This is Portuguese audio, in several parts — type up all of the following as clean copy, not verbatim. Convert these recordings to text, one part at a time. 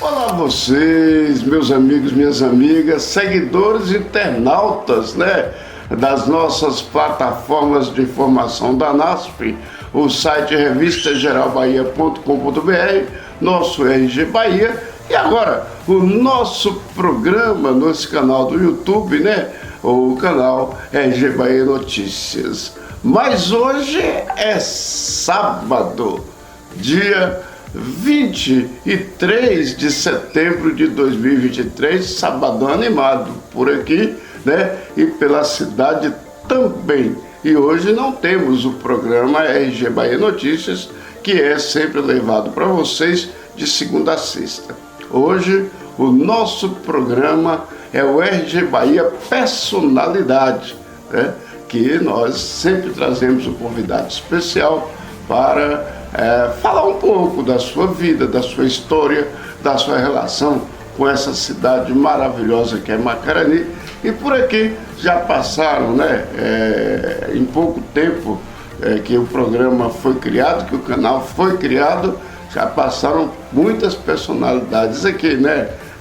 Olá vocês, meus amigos, minhas amigas, seguidores internautas, das nossas plataformas de informação da NASP, o site revistageralbahia.com.br, nosso RG Bahia e agora o nosso programa nesse canal do YouTube, o canal RG Bahia Notícias. Mas hoje é sábado, dia 23 de setembro de 2023, sabadão animado por aqui, e pela cidade também. E hoje não temos o programa RG Bahia Notícias, que é sempre levado para vocês de segunda a sexta. Hoje o nosso programa é o RG Bahia Personalidade, que nós sempre trazemos um convidado especial para falar um pouco da sua vida, da sua história, da sua relação com essa cidade maravilhosa que é Macarani. E por aqui já passaram, em pouco tempo que o programa foi criado, que o canal foi criado, já passaram muitas personalidades aqui,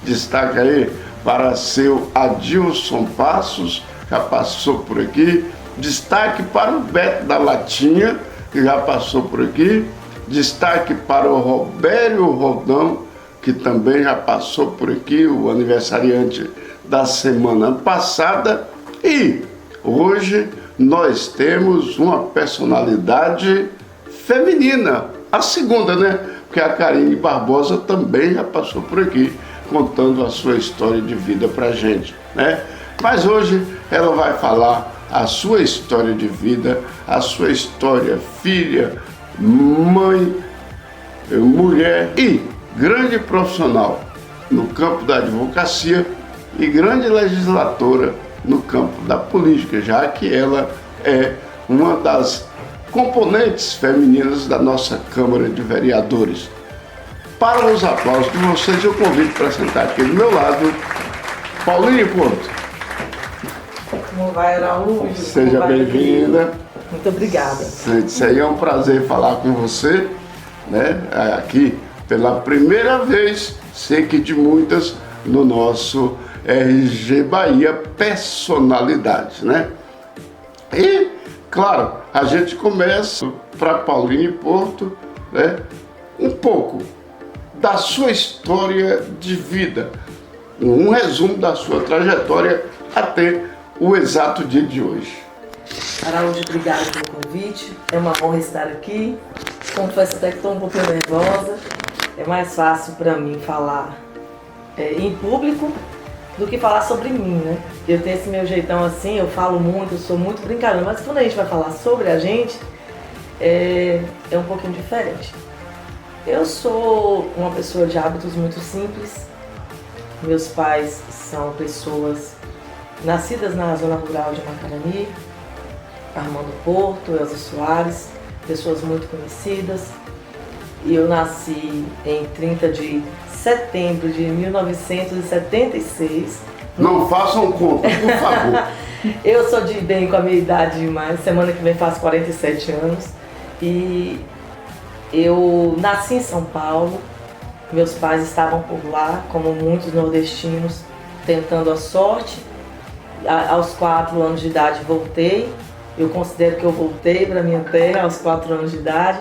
Destaca aí para seu Adilson Passos, já passou por aqui. Destaque para o Beto da Latinha, que já passou por aqui. Destaque para o Robério Rodão, que também já passou por aqui, o aniversariante da semana passada. E hoje nós temos uma personalidade feminina, a segunda, Porque a Karine Barbosa também já passou por aqui, contando a sua história de vida pra gente, Mas hoje ela vai falar a sua história de vida, a sua história, filha, mãe, mulher e grande profissional no campo da advocacia e grande legisladora no campo da política, já que ela é uma das componentes femininas da nossa Câmara de Vereadores. Para os aplausos de vocês, eu convido para sentar aqui do meu lado, Paulinho Porto. Como vai, Araújo? Seja bem-vinda. Muito obrigada. Isso aí é um prazer falar com você, aqui pela primeira vez, sei que de muitas, no nosso RG Bahia Personalidade, E, claro, a gente começa para Paulinho Porto, um pouco da sua história de vida, um resumo da sua trajetória até o exato dia de hoje. Araújo, obrigada pelo convite. É uma honra estar aqui. Confesso até que estou um pouquinho nervosa. É mais fácil para mim falar em público do que falar sobre mim, Eu tenho esse meu jeitão assim, eu falo muito, eu sou muito brincalhona, mas quando a gente vai falar sobre a gente, é um pouquinho diferente. Eu sou uma pessoa de hábitos muito simples. Meus pais são pessoas nascidas na zona rural de Macarani, Armando Porto, Elza Soares, pessoas muito conhecidas. E eu nasci em 30 de setembro de 1976. Não façam conta, por favor. Eu sou de bem com a minha idade demais, semana que vem faço 47 anos. E eu nasci em São Paulo, meus pais estavam por lá, como muitos nordestinos, tentando a sorte. Aos 4 anos de idade voltei, eu considero que eu voltei para minha terra aos 4 anos de idade.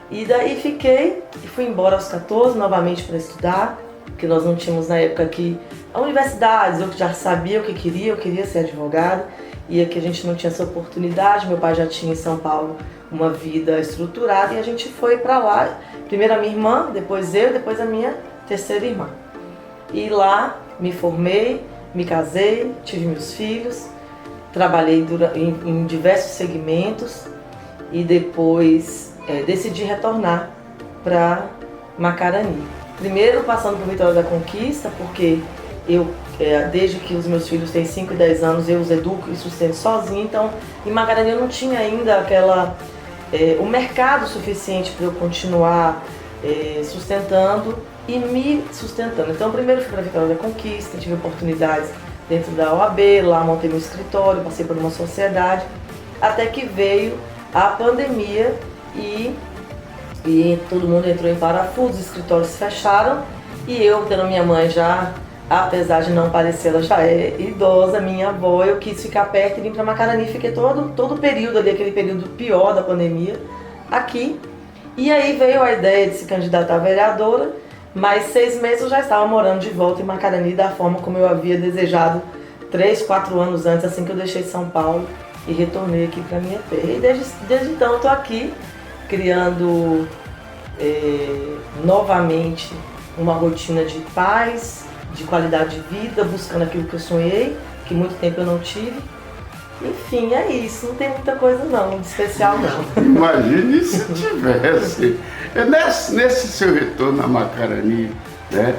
E daí fiquei e fui embora aos 14 novamente para estudar, porque nós não tínhamos na época aqui a universidade, eu já sabia o que eu queria ser advogada, e aqui a gente não tinha essa oportunidade. Meu pai já tinha em São Paulo uma vida estruturada e a gente foi para lá, primeiro a minha irmã, depois eu, depois a minha terceira irmã. E lá me formei, me casei, tive meus filhos, trabalhei em diversos segmentos e depois decidi retornar para Macarani. Primeiro passando por Vitória da Conquista, porque eu, desde que os meus filhos têm 5 e 10 anos, eu os educo e sustento sozinha. Então, em Macarani eu não tinha ainda o mercado suficiente para eu continuar sustentando e me sustentando. Então, primeiro fui para Vitória da Conquista, tive oportunidades dentro da OAB, lá montei meu escritório, passei por uma sociedade, até que veio a pandemia e todo mundo entrou em parafuso, os escritórios fecharam E eu, tendo minha mãe já, apesar de não parecer, ela já é idosa, minha avó, eu quis ficar perto e vim para Macarani, fiquei todo o período ali, aquele período pior da pandemia, aqui. E aí veio a ideia de se candidatar a vereadora, mas 6 meses eu já estava morando de volta em Macarani da forma como eu havia desejado 3, 4 anos antes, assim que eu deixei São Paulo e retornei aqui para minha terra. E desde então estou aqui criando novamente uma rotina de paz, de qualidade de vida, buscando aquilo que eu sonhei, que muito tempo eu não tive. Enfim, é isso, não tem muita coisa não, de especial não. Imagine se tivesse. Nesse seu retorno a Macarani, né,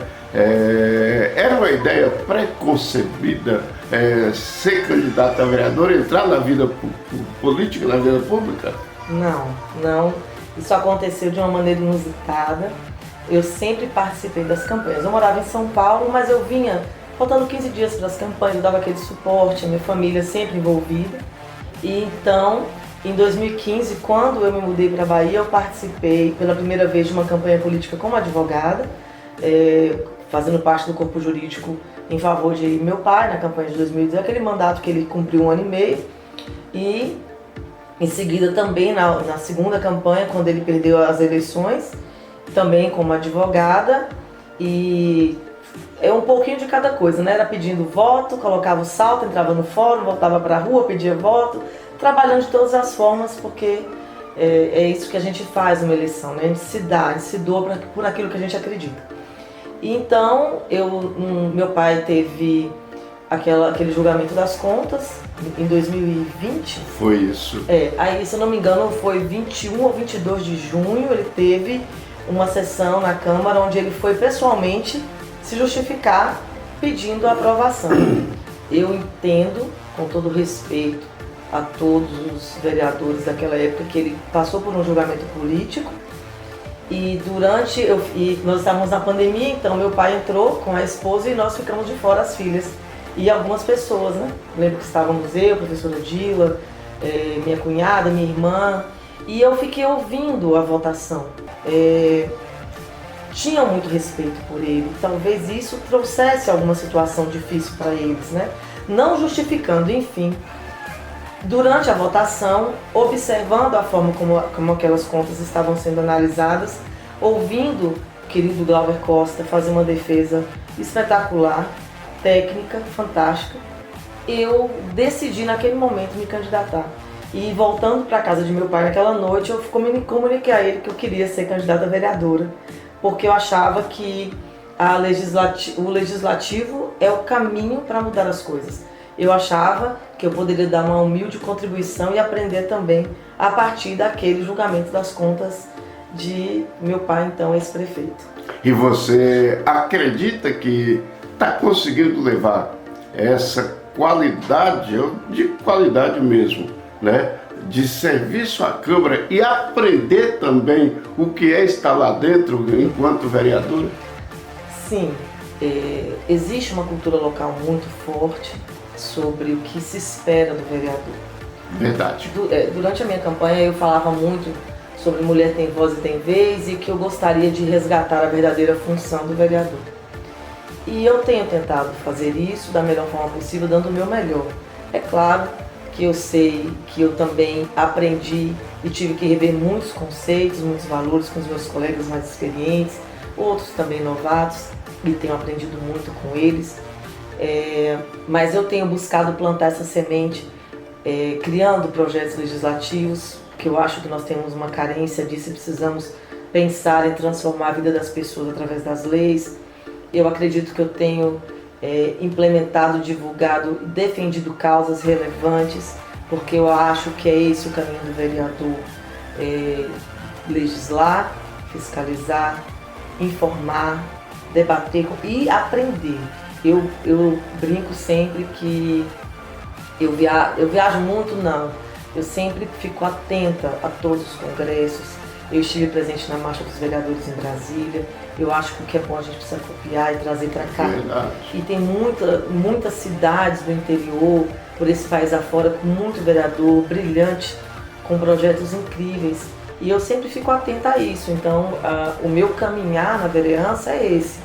era uma ideia preconcebida ser candidata a vereadora, entrar na vida política, na vida pública? Não. Isso aconteceu de uma maneira inusitada. Eu sempre participei das campanhas. Eu morava em São Paulo, mas eu vinha faltando 15 dias para as campanhas, eu dava aquele suporte, a minha família sempre envolvida. E então, em 2015, quando eu me mudei para a Bahia, eu participei pela primeira vez de uma campanha política como advogada, fazendo parte do corpo jurídico em favor de meu pai na campanha de 2018, aquele mandato que ele cumpriu 1 ano e meio. E em seguida também na segunda campanha, quando ele perdeu as eleições, também como advogada, e um pouquinho de cada coisa, né? Era pedindo voto, colocava o salto, entrava no fórum, voltava para a rua, pedia voto, trabalhando de todas as formas, porque é isso que a gente faz numa eleição, né? A gente se doa por aquilo que a gente acredita. E então, meu pai teve aquele julgamento das contas em 2020. Foi isso. Aí, se eu não me engano, foi 21 ou 22 de junho, ele teve uma sessão na Câmara onde ele foi pessoalmente se justificar pedindo a aprovação. Eu entendo, com todo respeito a todos os vereadores daquela época, que ele passou por um julgamento político e nós estávamos na pandemia, então meu pai entrou com a esposa e nós ficamos de fora, as filhas e algumas pessoas, né? Lembro que estávamos eu, a professora Dila, minha cunhada, minha irmã, e eu fiquei ouvindo a votação. Tinham muito respeito por ele, talvez isso trouxesse alguma situação difícil para eles, né? Não justificando, enfim. Durante a votação, observando a forma como aquelas contas estavam sendo analisadas, ouvindo o querido Glauber Costa fazer uma defesa espetacular, técnica, fantástica, eu decidi naquele momento me candidatar. E voltando para a casa de meu pai naquela noite, eu comuniquei a ele que eu queria ser candidata a vereadora, porque eu achava que o legislativo é o caminho para mudar as coisas. Eu achava que eu poderia dar uma humilde contribuição e aprender também a partir daquele julgamento das contas de meu pai, então ex-prefeito. E você acredita que está conseguindo levar essa qualidade, de qualidade mesmo, né, de serviço à Câmara e aprender também o que é estar lá dentro enquanto vereadora? Sim, existe uma cultura local muito forte sobre o que se espera do vereador. Verdade. Durante a minha campanha eu falava muito sobre mulher tem voz e tem vez e que eu gostaria de resgatar a verdadeira função do vereador. E eu tenho tentado fazer isso da melhor forma possível, dando o meu melhor. É claro que eu sei que eu também aprendi e tive que rever muitos conceitos, muitos valores com os meus colegas mais experientes, outros também novatos, e tenho aprendido muito com eles. Mas eu tenho buscado plantar essa semente, criando projetos legislativos, que eu acho que nós temos uma carência disso e precisamos pensar em transformar a vida das pessoas através das leis. Eu acredito que eu tenho implementado, divulgado e defendido causas relevantes, porque eu acho que é esse o caminho do vereador: legislar, fiscalizar, informar, debater e aprender. Eu brinco sempre que eu viajo muito, não. Eu sempre fico atenta a todos os congressos. Eu estive presente na Marcha dos Vereadores em Brasília. Eu acho que o que é bom a gente precisa copiar e trazer para cá. Verdade. E tem muitas cidades do interior, por esse país afora, com muito vereador brilhante, com projetos incríveis. E eu sempre fico atenta a isso. Então, o meu caminhar na vereança é esse.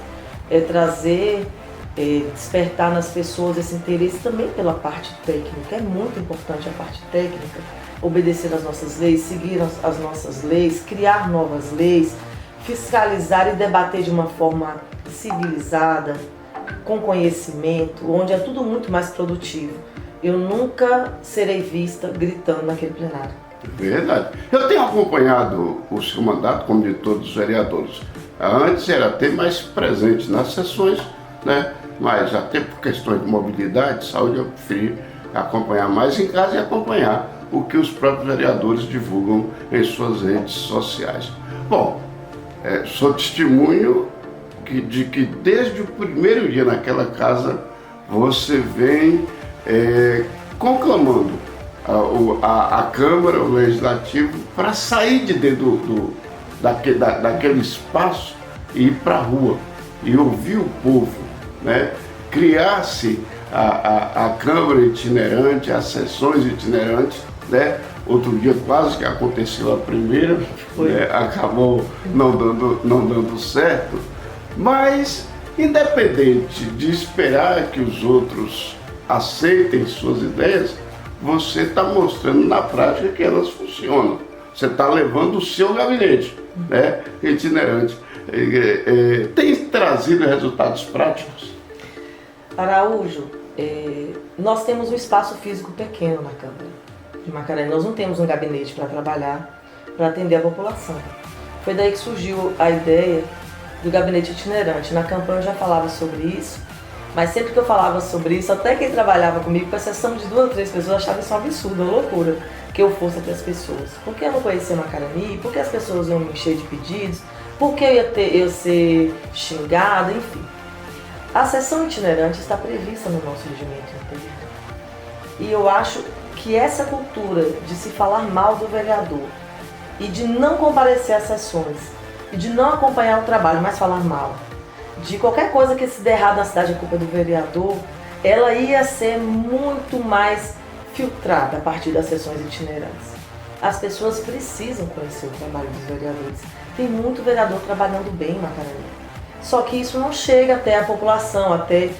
trazer, despertar nas pessoas esse interesse também pela parte técnica. É muito importante a parte técnica, obedecer às nossas leis, seguir as nossas leis, criar novas leis, fiscalizar e debater de uma forma civilizada, com conhecimento, onde é tudo muito mais produtivo. Eu nunca serei vista gritando naquele plenário. Verdade. Eu tenho acompanhado o seu mandato, como de todos os vereadores. Antes era até mais presente nas sessões, né? Mas até por questões de mobilidade, saúde, eu preferi acompanhar mais em casa e acompanhar o que os próprios vereadores divulgam em suas redes sociais. Bom, sou testemunho de que desde o primeiro dia naquela casa você vem conclamando a Câmara, o Legislativo, para sair de dentro daquele espaço e ir para a rua e ouvir o povo, né? Criar-se a Câmara itinerante, as sessões itinerantes, né? Outro dia quase que aconteceu a primeira, né? Acabou não dando certo, mas independente de esperar que os outros aceitem suas ideias, você está mostrando na prática que elas funcionam. Você está levando o seu gabinete, né, itinerante. Tem trazido resultados práticos? Araújo, nós temos um espaço físico pequeno na Câmara de Macaré. Nós não temos um gabinete para trabalhar, para atender a população. Foi daí que surgiu a ideia do gabinete itinerante. Na campanha eu já falava sobre isso, mas sempre que eu falava sobre isso, até quem trabalhava comigo, com exceção de 2 ou 3 pessoas, achava isso um absurdo, uma loucura, que eu fosse até as pessoas. Porque eu não conhecia Macarani, porque as pessoas iam me encher de pedidos, porque eu ia ser xingada, enfim. A sessão itinerante está prevista no nosso regimento interno. E eu acho que essa cultura de se falar mal do vereador e de não comparecer às sessões e de não acompanhar o trabalho, mas falar mal de qualquer coisa que se der errado na cidade, é culpa do vereador, ela ia ser muito mais filtrada a partir das sessões itinerantes. As pessoas precisam conhecer o trabalho dos vereadores. Tem muito vereador trabalhando bem em Macarani. Só que isso não chega até a população, até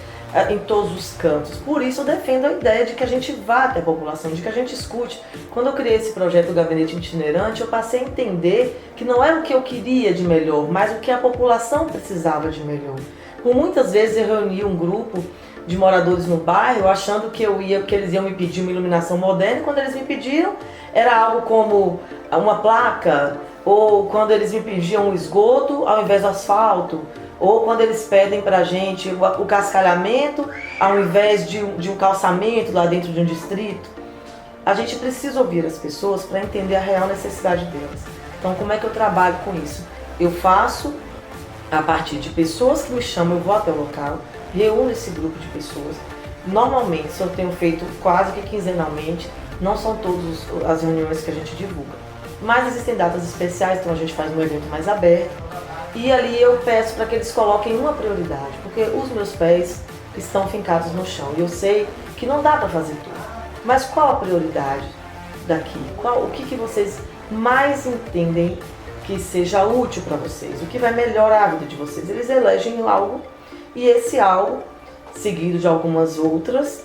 em todos os cantos. Por isso eu defendo a ideia de que a gente vá até a população, de que a gente escute. Quando eu criei esse projeto do Gabinete Itinerante, eu passei a entender que não era o que eu queria de melhor, mas o que a população precisava de melhor. Por muitas vezes eu reuni um grupo de moradores no bairro, achando que eles iam me pedir uma iluminação moderna, e quando eles me pediram, era algo como uma placa, ou quando eles me pediam um esgoto ao invés do asfalto, ou quando eles pedem pra gente o cascalhamento ao invés de um calçamento lá dentro de um distrito. A gente precisa ouvir as pessoas para entender a real necessidade delas. Então, como é que eu trabalho com isso? Eu faço a partir de pessoas que me chamam, eu vou até o local, reúno esse grupo de pessoas. Normalmente, isso eu tenho feito quase que quinzenalmente, não são todas as reuniões que a gente divulga. Mas existem datas especiais, então a gente faz um evento mais aberto. E ali eu peço para que eles coloquem uma prioridade, porque os meus pés estão fincados no chão. E eu sei que não dá para fazer tudo. Mas qual a prioridade daqui? O que vocês mais entendem que seja útil para vocês? O que vai melhorar a vida de vocês? Eles elegem algo, e esse algo, seguido de algumas outras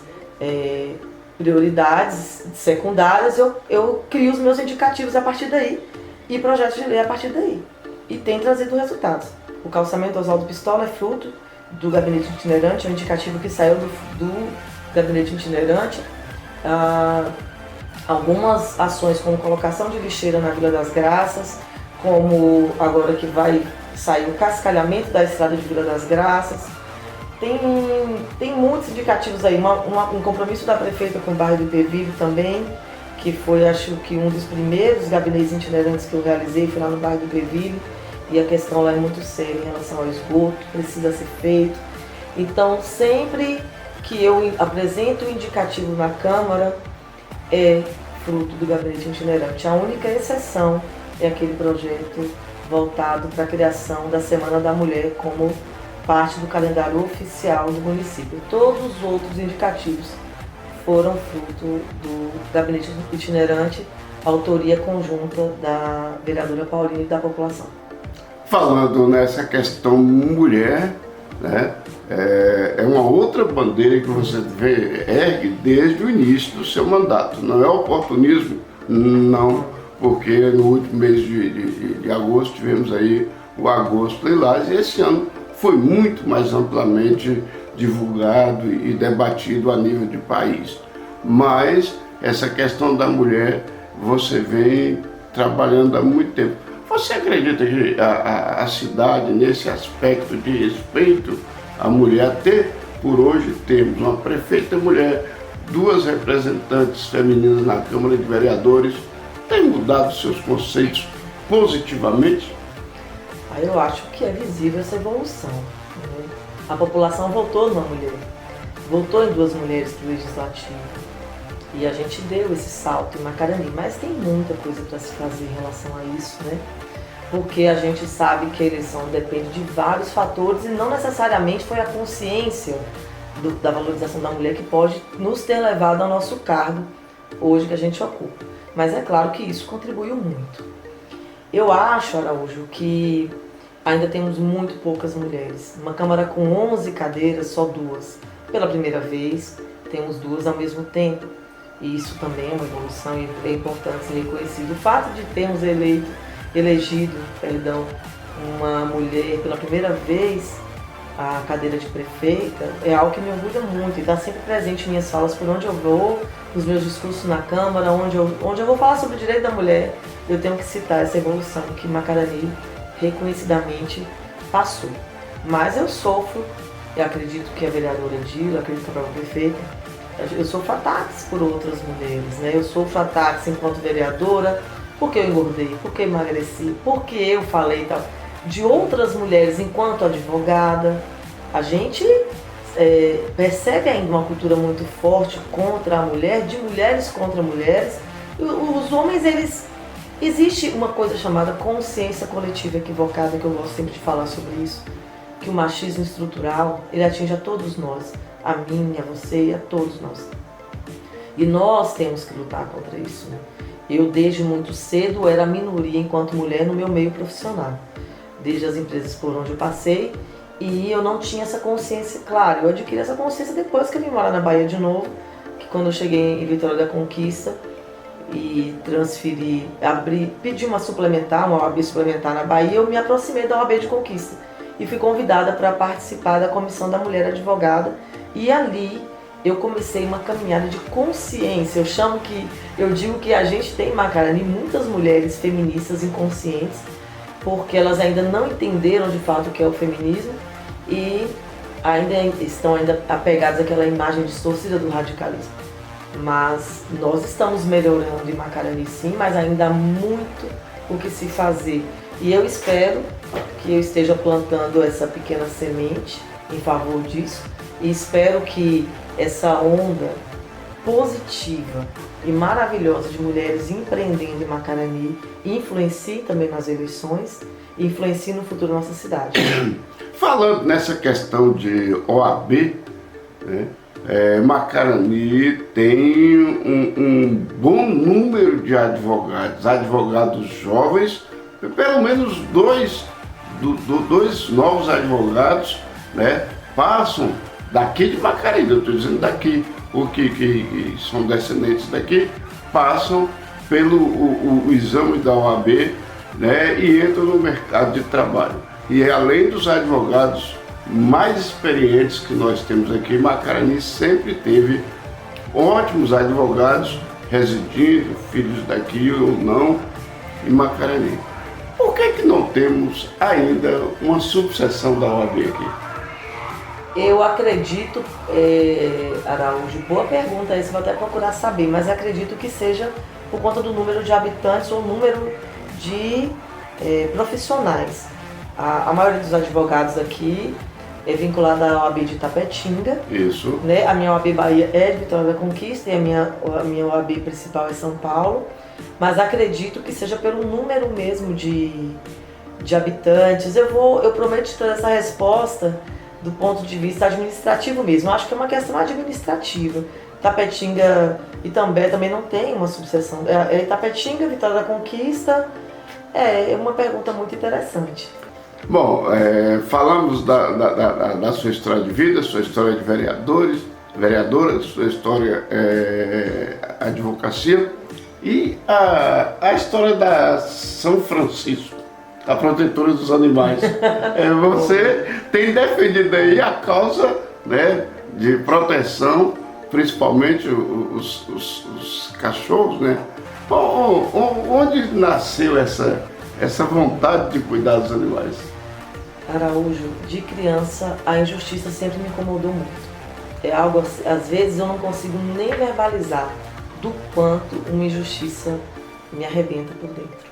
prioridades secundárias, eu crio os meus indicativos a partir daí e projetos de lei a partir daí. E tem trazido resultados. O calçamento Oswaldo Pistola é fruto do gabinete itinerante, é um indicativo que saiu do gabinete itinerante. Algumas ações como colocação de lixeira na Vila das Graças, como agora que vai sair o cascalhamento da estrada de Vila das Graças. Tem muitos indicativos aí, um compromisso da prefeita com o bairro do Ipeville também, que foi, acho que, um dos primeiros gabinetes itinerantes que eu realizei, foi lá no bairro do Ipeville, e a questão lá é muito séria em relação ao esgoto, precisa ser feito. Então, sempre que eu apresento o indicativo na Câmara, é fruto do gabinete itinerante. A única exceção é aquele projeto voltado para a criação da Semana da Mulher como parte do calendário oficial do município. Todos os outros indicativos foram fruto do gabinete itinerante, autoria conjunta da vereadora Paulina e da população. Falando nessa questão mulher, né? É uma outra bandeira que você ergue desde o início do seu mandato. Não é oportunismo? Não, porque no último mês de agosto tivemos aí o Agosto Lilás e esse ano foi muito mais amplamente divulgado e debatido a nível de país. Mas essa questão da mulher você vem trabalhando há muito tempo. Você acredita que a cidade, nesse aspecto de respeito à mulher, até por hoje temos uma prefeita mulher, 2 representantes femininas na Câmara de Vereadores, tem mudado seus conceitos positivamente? Eu acho que é visível essa evolução, né? A população votou numa mulher, votou em 2 mulheres para o Legislativo. E a gente deu esse salto em Macarani, mas tem muita coisa para se fazer em relação a isso, né? Porque a gente sabe que a eleição depende de vários fatores e não necessariamente foi a consciência da valorização da mulher que pode nos ter levado ao nosso cargo hoje que a gente ocupa. Mas é claro que isso contribuiu muito. Eu acho, Araújo, que ainda temos muito poucas mulheres. Uma Câmara com 11 cadeiras, só 2. Pela primeira vez, temos 2 ao mesmo tempo. E isso também é uma evolução e é importante ser reconhecido. O fato de termos elegido uma mulher pela primeira vez à cadeira de prefeita é algo que me orgulha muito e está sempre presente em minhas falas por onde eu vou, nos meus discursos na Câmara, onde eu vou falar sobre o direito da mulher, eu tenho que citar essa evolução que Macarani reconhecidamente passou. Mas eu sofro, eu acredito que a vereadora Dila, acredito que a própria prefeita, eu sofro ataques por outras mulheres, né? Eu sofro ataques enquanto vereadora, porque eu engordei, porque eu emagreci, porque eu falei tal. De outras mulheres enquanto advogada, a gente percebe ainda uma cultura muito forte contra a mulher, de mulheres contra mulheres. Os homens, existe uma coisa chamada consciência coletiva equivocada, que eu gosto sempre de falar sobre isso, que o machismo estrutural, ele atinge a todos nós, a mim, a você e a todos nós. E nós temos que lutar contra isso, né? Eu, desde muito cedo, era minoria enquanto mulher no meu meio profissional, desde as empresas por onde eu passei, e eu não tinha essa consciência clara. Eu adquiri essa consciência depois que eu vim morar na Bahia de novo, que quando eu cheguei em Vitória da Conquista e transferi, pedi uma OAB suplementar na Bahia, eu me aproximei da OAB de Conquista e fui convidada para participar da Comissão da Mulher Advogada, e ali eu comecei uma caminhada de consciência. Eu digo que a gente tem em Macarani muitas mulheres feministas inconscientes, porque elas ainda não entenderam de fato o que é o feminismo e estão apegadas àquela imagem distorcida do radicalismo. Mas nós estamos melhorando em Macarani sim, mas ainda há muito o que se fazer. E eu espero que eu esteja plantando essa pequena semente em favor disso, e espero que essa onda positiva e maravilhosa de mulheres empreendendo em Macarani influencie também nas eleições e influencie no futuro da nossa cidade. Falando nessa questão de OAB, né, Macarani tem um bom número de advogados jovens, pelo menos dois novos advogados, né, passam daqui de Macarani, eu estou dizendo daqui, que são descendentes daqui, passam pelo o exame da OAB, né, e entram no mercado de trabalho. E além dos advogados mais experientes que nós temos aqui, Macarani sempre teve ótimos advogados residindo, filhos daqui ou não, em Macarani. Por que não temos ainda uma subseção da OAB aqui? Eu acredito, Araújo, boa pergunta, isso vou até procurar saber, mas acredito que seja por conta do número de habitantes ou número de profissionais. A maioria dos advogados aqui é vinculada à OAB de Itapetinga. Isso. Né? A minha OAB Bahia é de Vitória da Conquista e a minha OAB principal é São Paulo, mas acredito que seja pelo número mesmo de habitantes. Eu prometo te trazer essa resposta do ponto de vista administrativo mesmo. Eu acho que é uma questão administrativa. Itapetinga e Itambé também não tem uma subseção. Itapetinga, Vitória da Conquista, é uma pergunta muito interessante. Bom, falamos da sua história de vida, sua história de vereadora, sua história advocacia e a história da São Francisco, a protetora dos animais. Você tem defendido aí a causa, né, de proteção, principalmente os cachorros, né? Onde nasceu essa vontade de cuidar dos animais? Araújo, de criança a injustiça sempre me incomodou muito. É algo, às vezes eu não consigo nem verbalizar do quanto uma injustiça me arrebenta por dentro.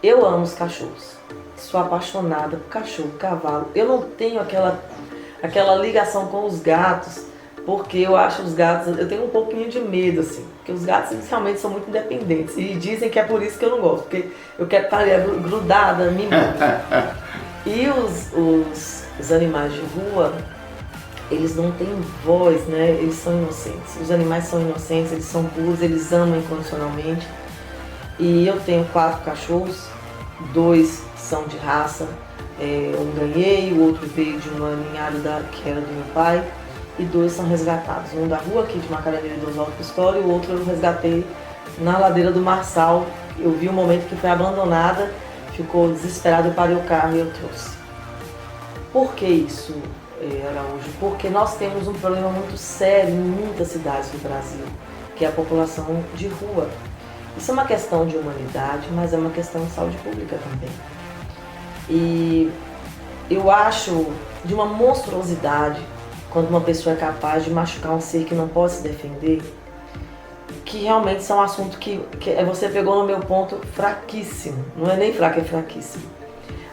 Eu amo os cachorros, sou apaixonada por cachorro, cavalo. Eu não tenho aquela ligação com os gatos, porque eu acho os gatos, eu tenho um pouquinho de medo, assim, porque os gatos eles realmente são muito independentes e dizem que é por isso que eu não gosto, porque eu quero estar ali grudada, mimada. E os animais de rua, eles não têm voz, né? Eles são inocentes. Os animais são inocentes, eles são puros, eles amam incondicionalmente. E eu tenho 4 cachorros, 2 são de raça, um ganhei, o outro veio de uma ninhada que era do meu pai, e 2 são resgatados. Um da rua aqui de Macaraneira do Oswaldo Pistori, e o outro eu resgatei na ladeira do Marçal. Eu vi um momento que foi abandonada, ficou desesperado, eu parei o carro e eu trouxe. Por que isso, Araújo? Porque nós temos um problema muito sério em muitas cidades do Brasil, que é a população de rua. Isso é uma questão de humanidade, mas é uma questão de saúde pública também. E eu acho de uma monstruosidade quando uma pessoa é capaz de machucar um ser que não pode se defender, que realmente são um assunto que você pegou no meu ponto fraquíssimo. Não é nem fraco, é fraquíssimo.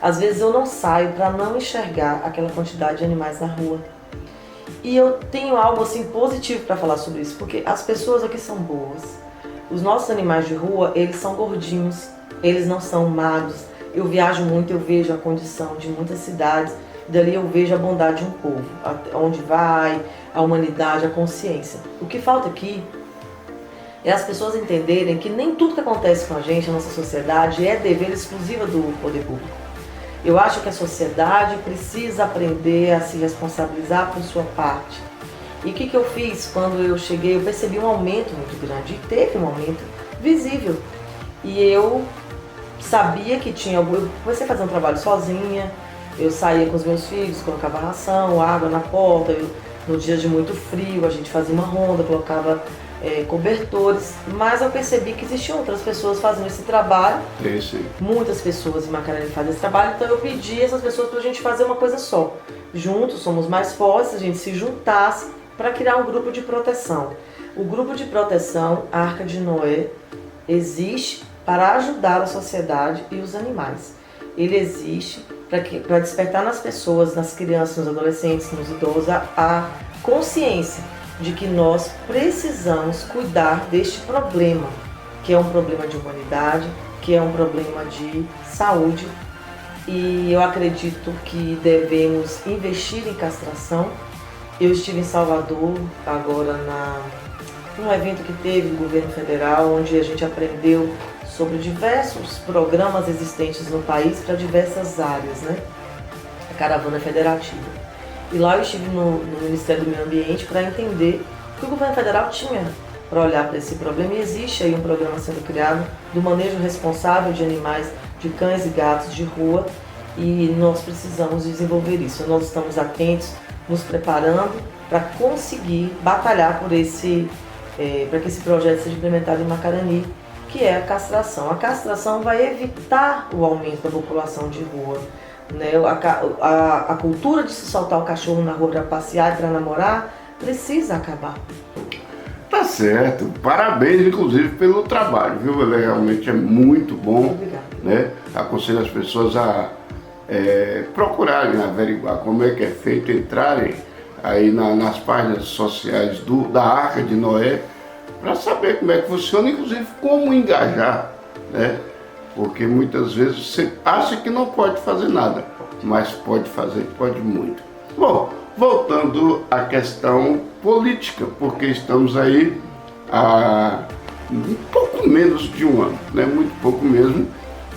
Às vezes eu não saio para não enxergar aquela quantidade de animais na rua. E eu tenho algo assim positivo para falar sobre isso, porque as pessoas aqui são boas. Os nossos animais de rua, eles são gordinhos, eles não são magros. Eu viajo muito, eu vejo a condição de muitas cidades, dali eu vejo a bondade de um povo, onde vai, a humanidade, a consciência. O que falta aqui é as pessoas entenderem que nem tudo que acontece com a gente, a nossa sociedade, é dever exclusivo do poder público. Eu acho que a sociedade precisa aprender a se responsabilizar por sua parte. E o que eu fiz quando eu cheguei? Eu percebi um aumento muito grande, e teve um aumento visível. E eu sabia que tinha algum... Eu comecei a fazer um trabalho sozinha, eu saía com os meus filhos, colocava ração, água na porta, no dia de muito frio a gente fazia uma ronda, colocava cobertores, mas eu percebi que existiam outras pessoas fazendo esse trabalho. Sim. Muitas pessoas em Macarani fazem esse trabalho, então eu pedi a essas pessoas para a gente fazer uma coisa só. Juntos somos mais fortes, a gente se juntasse para criar um grupo de proteção. O grupo de proteção, a Arca de Noé, existe para ajudar a sociedade e os animais. Ele existe para despertar nas pessoas, nas crianças, nos adolescentes, nos idosos, a consciência de que nós precisamos cuidar deste problema, que é um problema de humanidade, que é um problema de saúde. E eu acredito que devemos investir em castração. Eu estive em Salvador agora num evento que teve no governo federal, onde a gente aprendeu sobre diversos programas existentes no país para diversas áreas, né? A caravana federativa. E lá eu estive no Ministério do Meio Ambiente para entender que o governo federal tinha para olhar para esse problema. E existe aí um programa sendo criado do manejo responsável de animais, de cães e gatos de rua, e nós precisamos desenvolver isso. Nós estamos atentos, nos preparando para conseguir batalhar por para que esse projeto seja implementado em Macarani, que é a castração. A castração vai evitar o aumento da população de rua. Né? A cultura de se soltar o cachorro na rua para passear e para namorar precisa acabar. Tá certo. Parabéns, inclusive, pelo trabalho, viu? Ele realmente é muito bom. Obrigada. Né? Aconselho as pessoas a procurarem averiguar como é que é feito, entrarem aí nas páginas sociais da Arca de Noé para saber como é que funciona, inclusive como engajar, né? Porque muitas vezes você acha que não pode fazer nada, mas pode fazer, pode muito. Bom, voltando à questão política, porque estamos aí há um pouco menos de um ano, né? Muito pouco mesmo,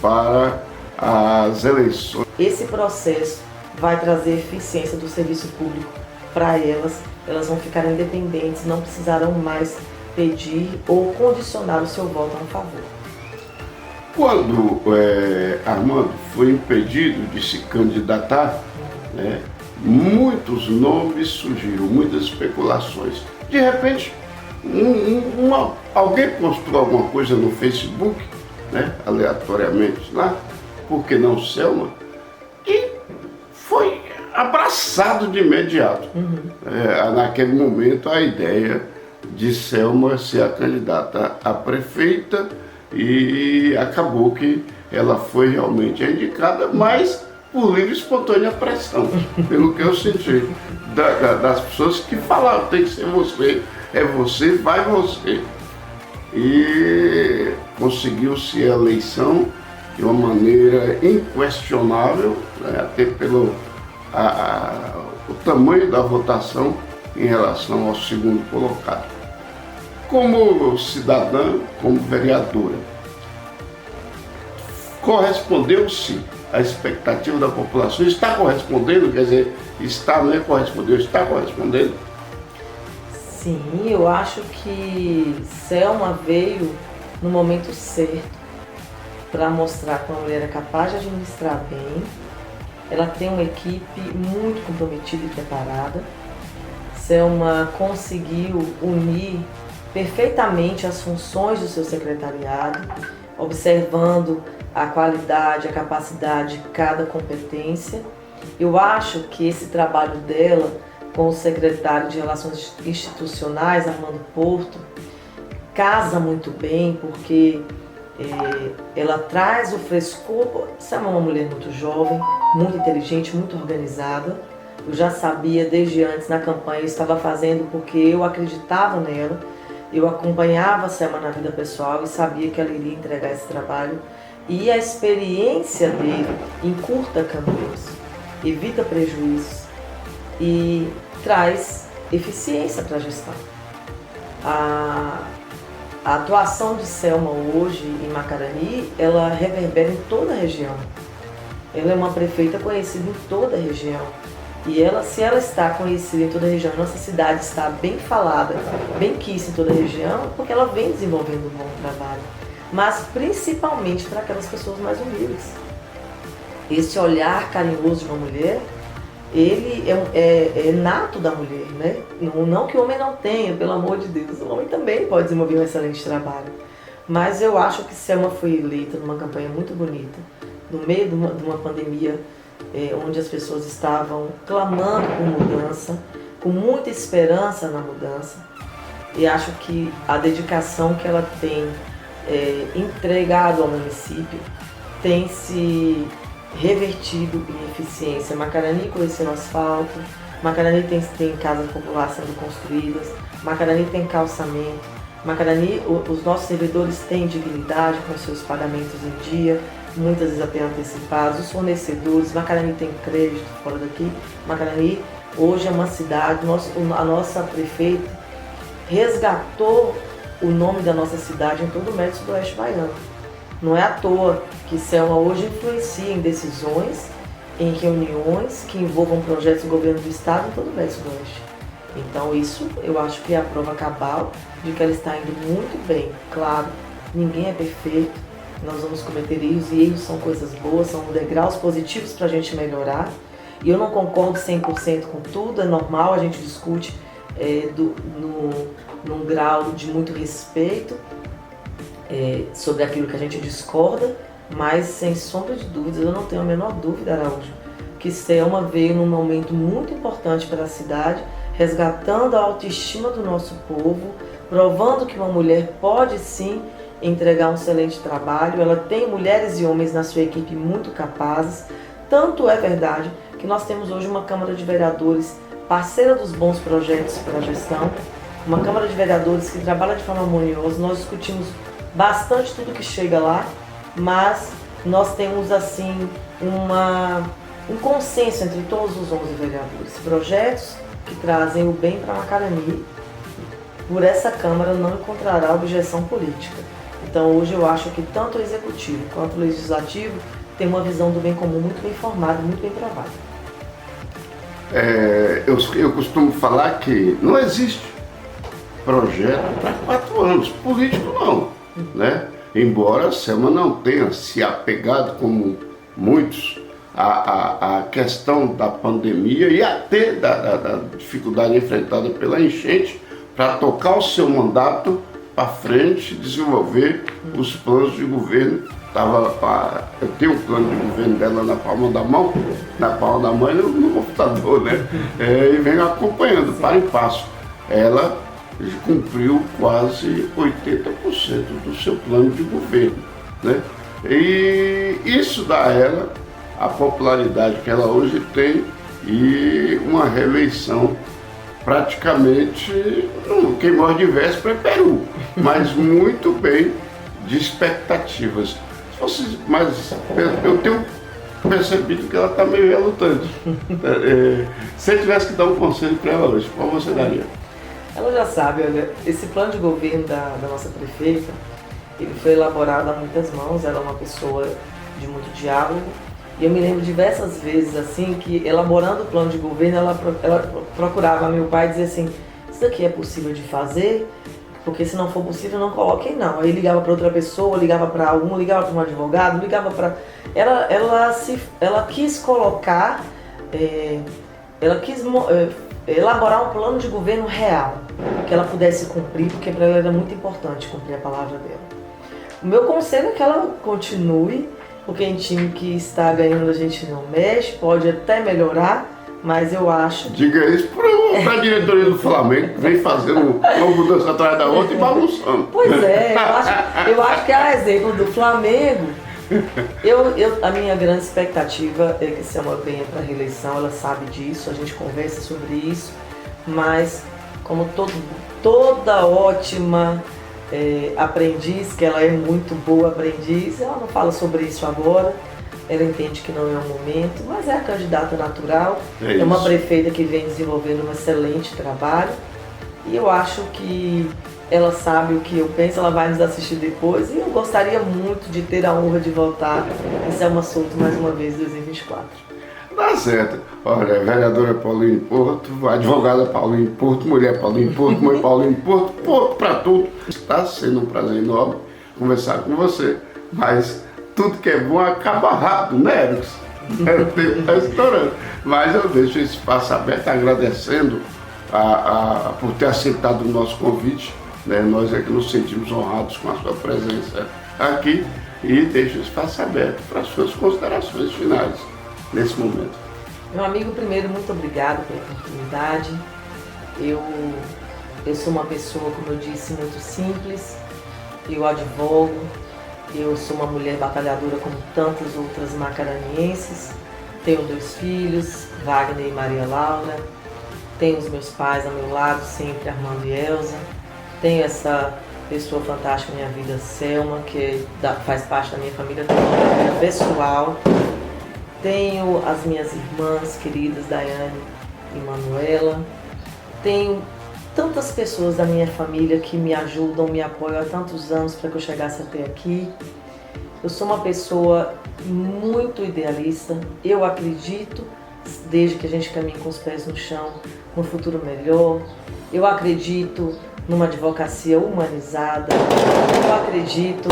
para as eleições esse processo vai trazer eficiência do serviço público para elas. Elas vão ficar independentes, não precisarão mais pedir ou condicionar o seu voto a um favor. Quando Armando foi impedido de se candidatar, né, muitos nomes surgiram, muitas especulações. De repente, alguém postou alguma coisa no Facebook, né, aleatoriamente lá, por que não Selma? E foi abraçado de imediato. Naquele momento, a ideia de Selma ser a candidata a prefeita, e acabou que ela foi realmente indicada, mas por livre e espontânea pressão, pelo que eu senti das pessoas que falaram, tem que ser você, é você, vai você. E conseguiu-se a eleição de uma maneira inquestionável, né, até pelo o tamanho da votação em relação ao segundo colocado. Como cidadã, como vereadora, correspondeu-se à expectativa da população? Está correspondendo? Quer dizer, não é correspondeu, está correspondendo? Sim, eu acho que Selma veio no momento certo para mostrar que uma mulher é capaz de administrar bem. Ela tem uma equipe muito comprometida e preparada. Selma conseguiu unir perfeitamente as funções do seu secretariado, observando a qualidade, a capacidade de cada competência. Eu acho que esse trabalho dela com o secretário de Relações Institucionais, Armando Porto, casa muito bem, porque ela traz o frescor. Você é uma mulher muito jovem, muito inteligente, muito organizada. Eu já sabia desde antes na campanha, eu estava fazendo porque eu acreditava nela. Eu acompanhava a Selma na vida pessoal e sabia que ela iria entregar esse trabalho. E a experiência dele encurta caminhos, evita prejuízos e traz eficiência para a gestão. A atuação de Selma hoje em Macarani, ela reverbera em toda a região. Ela é uma prefeita conhecida em toda a região. E se ela está conhecida em toda a região, nossa cidade está bem falada, bem quista em toda a região, porque ela vem desenvolvendo um bom trabalho. Mas principalmente para aquelas pessoas mais humildes. Esse olhar carinhoso de uma mulher, ele é nato da mulher, né? Não que o homem não tenha, pelo amor de Deus. O homem também pode desenvolver um excelente trabalho. Mas eu acho que Selma foi eleita numa campanha muito bonita, no meio de uma pandemia, onde as pessoas estavam clamando por mudança, com muita esperança na mudança. E acho que a dedicação que ela tem entregado ao município tem se revertido em eficiência. Macarani conhecendo asfalto, Macarani tem casas populares sendo construídas, Macarani tem calçamento, Macarani, os nossos servidores têm dignidade com seus pagamentos em dia, muitas vezes até antecipados, os fornecedores, Macarani tem crédito fora daqui. Macarani hoje é uma cidade, a nossa prefeita resgatou o nome da nossa cidade em todo o médio sudoeste baiano. Não é à toa que Selma hoje influencia em decisões, em reuniões que envolvam projetos do governo do estado em todo o médio sudoeste. Então isso eu acho que é a prova cabal de que ela está indo muito bem. Claro, ninguém é perfeito, nós vamos cometer erros e erros são coisas boas, são degraus positivos para a gente melhorar. E eu não concordo 100% com tudo, é normal, a gente discute num grau de muito respeito sobre aquilo que a gente discorda, mas sem sombra de dúvidas, eu não tenho a menor dúvida, Araújo, que Selma veio num momento muito importante para a cidade, resgatando a autoestima do nosso povo, provando que uma mulher pode sim entregar um excelente trabalho. Ela tem mulheres e homens na sua equipe muito capazes. Tanto é verdade que nós temos hoje uma Câmara de Vereadores parceira dos bons projetos para a gestão, uma Câmara de Vereadores que trabalha de forma harmoniosa. Nós discutimos bastante tudo que chega lá, mas nós temos assim um consenso entre todos os 11 vereadores. Projetos que trazem o bem para Macarani, por essa Câmara não encontrará objeção política. Então hoje eu acho que tanto o Executivo quanto o Legislativo tem uma visão do bem comum muito bem formada, muito bem travada. Eu costumo falar que não existe projeto para 4 anos, político não, né? Embora a Selma não tenha se apegado, como muitos, à questão da pandemia e até da dificuldade enfrentada pela enchente, para tocar o seu mandato para frente, desenvolver os planos de governo. Eu tenho o plano de governo dela na palma da mão e no computador, né? E venho acompanhando, para e passo. Ela cumpriu quase 80% do seu plano de governo, né? E isso dá a ela a popularidade que ela hoje tem e uma reeleição praticamente, quem morre de véspera é Peru, mas muito bem de expectativas. Mas eu tenho percebido que ela está meio relutante. Se você tivesse que dar um conselho para ela hoje, qual você daria? Ela já sabe, olha, esse plano de governo da nossa prefeita, ele foi elaborado a muitas mãos, ela é uma pessoa de muito diálogo, e eu me lembro diversas vezes assim, que elaborando o plano de governo, ela procurava meu pai e dizia assim, isso daqui é possível de fazer? Porque se não for possível, não coloquem não. Aí ligava para outra pessoa, ligava para algum, ligava para um advogado, ligava para... Ela quis colocar, ela quis elaborar um plano de governo real, que ela pudesse cumprir, porque para ela era muito importante cumprir a palavra dela. O meu conselho é que ela continue, porque em time que está ganhando a gente não mexe, pode até melhorar, mas eu acho... Diga isso para a diretoria do Flamengo, que vem fazendo uma mudança atrás da outra e bagunçando. Pois é, eu acho que a exemplo do Flamengo, a minha grande expectativa é que a Selma venha para a reeleição, ela sabe disso, a gente conversa sobre isso, mas como toda ótima aprendiz, que ela é muito boa aprendiz, ela não fala sobre isso agora, ela entende que não é o momento, mas é a candidata natural, é uma prefeita que vem desenvolvendo um excelente trabalho e eu acho que ela sabe o que eu penso, ela vai nos assistir depois e eu gostaria muito de ter a honra de voltar em Selma Souto mais uma vez em 2024. Tá certo. Olha, vereadora Pauline Porto, advogada Pauline Porto, mulher Pauline Porto, mãe Pauline Porto, Porto para tudo. Está sendo um prazer enorme conversar com você, mas tudo que é bom acaba rápido, né, Erickson? O tempo está estourando. Mas eu deixo esse espaço aberto, agradecendo por ter aceitado o nosso convite. Né? Nós é que nos sentimos honrados com a sua presença aqui e deixo o espaço aberto para as suas considerações finais nesse momento. Meu amigo, primeiro, muito obrigado pela oportunidade. Eu sou uma pessoa, como eu disse, muito simples, eu advogo, eu sou uma mulher batalhadora como tantas outras macaranienses, tenho 2 filhos, Wagner e Maria Laura, tenho os meus pais ao meu lado, sempre Armando e Elza, tenho essa pessoa fantástica na minha vida, Selma, que faz parte da minha família, tenho uma família pessoal, tenho as minhas irmãs queridas, Daiane e Manuela, tenho tantas pessoas da minha família que me ajudam, me apoiam há tantos anos para que eu chegasse até aqui. Eu sou uma pessoa muito idealista, eu acredito, desde que a gente caminhe com os pés no chão, no futuro melhor. Eu acredito numa advocacia humanizada, eu acredito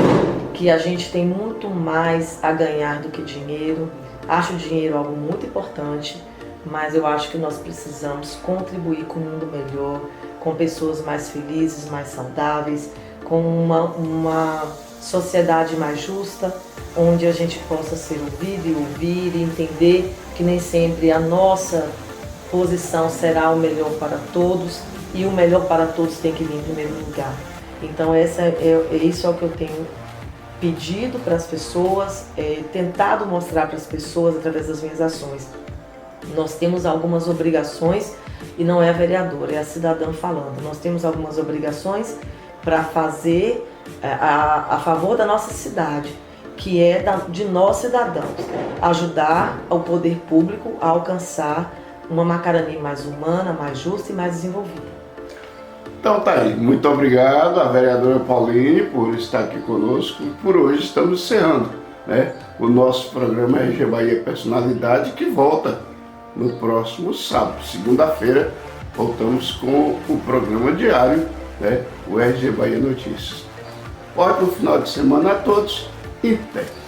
que a gente tem muito mais a ganhar do que dinheiro. Acho o dinheiro algo muito importante, mas eu acho que nós precisamos contribuir com um mundo melhor, com pessoas mais felizes, mais saudáveis, com uma sociedade mais justa, onde a gente possa ser ouvido e ouvir e entender que nem sempre a nossa posição será o melhor para todos e o melhor para todos tem que vir em primeiro lugar. Então isso é o que eu tenho pedido para as pessoas, tentado mostrar para as pessoas através das minhas ações. Nós temos algumas obrigações, e não é a vereadora, é a cidadã falando. Nós temos algumas obrigações para fazer a favor da nossa cidade, que é de nós cidadãos, ajudar o poder público a alcançar uma Macarani mais humana, mais justa e mais desenvolvida. Então tá aí, muito obrigado à vereadora Pauline por estar aqui conosco. Por hoje estamos encerrando né, o nosso programa RG Bahia Personalidade, que volta no próximo sábado. Segunda-feira, voltamos com o programa diário, né, o RG Bahia Notícias. Ótimo final de semana a todos e até!